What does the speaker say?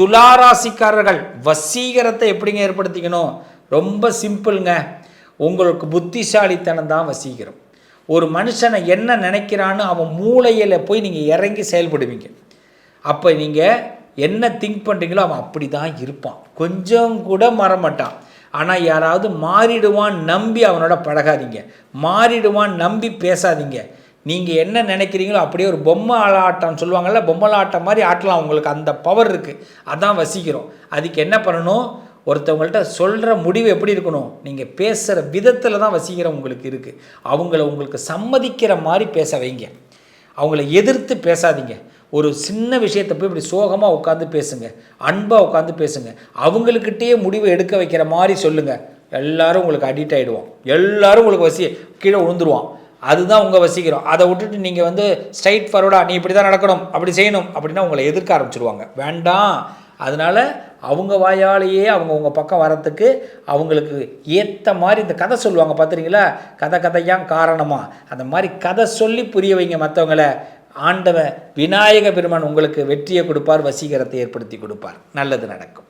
துளாராசிக்காரர்கள் வசீகரத்தை எப்படிங்க ஏற்படுத்திக்கணும்? ரொம்ப சிம்பிளுங்க. உங்களுக்கு புத்திசாலித்தனம் தான் வசீகரம். ஒரு மனுஷனை என்ன நினைக்கிறான்னு அவன் மூளையில் போய் நீங்கள் இறங்கி செயல்படுவீங்க. அப்போ நீங்கள் என்ன திங்க் பண்ணுறீங்களோ அவன் அப்படி தான் இருப்பான், கொஞ்சம் கூட மாறமாட்டான். ஆனால் யாராவது மாறிடுவான் நம்பி அவனோட பழகாதீங்க, மாறிடுவான் நம்பி பேசாதீங்க. நீங்கள் என்ன நினைக்கிறீங்களோ அப்படியே ஒரு பொம்மை ஆட்டம் சொல்லுவாங்கள்ல, பொம்மை ஆட்டம் மாதிரி ஆட்டலாம். உங்களுக்கு அந்த பவர் இருக்குது, அதான் வசீகரம். அதுக்கு என்ன பண்ணணும்? ஒருத்தவங்கள்ட்ட சொல்கிற முடிவு எப்படி இருக்கணும்? நீங்கள் பேசுகிற விதத்தில் தான் வசீகரம் உங்களுக்கு இருக்குது. அவங்கள உங்களுக்கு சம்மதிக்கிற மாதிரி பேச வைங்க, அவங்கள எதிர்த்து பேசாதீங்க. ஒரு சின்ன விஷயத்தை போய் இப்படி சோகமாக உட்காந்து பேசுங்க, அன்பாக உட்காந்து பேசுங்க, அவங்களுக்கிட்டே முடிவு எடுக்க வைக்கிற மாதிரி சொல்லுங்கள். எல்லோரும் உங்களுக்கு அடிக்ட் ஆகிடுவோம், எல்லோரும் உங்களுக்கு கீழே விழுந்துருவான். அதுதான் உங்கள் வசீகரம். அதை விட்டுட்டு நீங்கள் ஸ்ட்ரைட் ஃபார்வர்டாக நீ இப்படி தான் நடக்கணும், அப்படி செய்யணும் அப்படின்னா உங்களை எதிர்க்க ஆரம்பிச்சிடுவாங்க. வேண்டாம். அதனால் அவங்க வாயாலேயே அவங்க உங்கள் பக்கம் வரத்துக்கு அவங்களுக்கு ஏற்ற மாதிரி இந்த கதை சொல்லுவாங்க பார்த்துறீங்களா, கதையாக காரணமாக அந்த மாதிரி கதை சொல்லி புரிய வைங்க மற்றவங்கள. ஆண்டவன் விநாயக பெருமான் உங்களுக்கு வெற்றியை கொடுப்பார், வசீகரத்தை ஏற்படுத்தி கொடுப்பார். நல்லது நடக்கும்.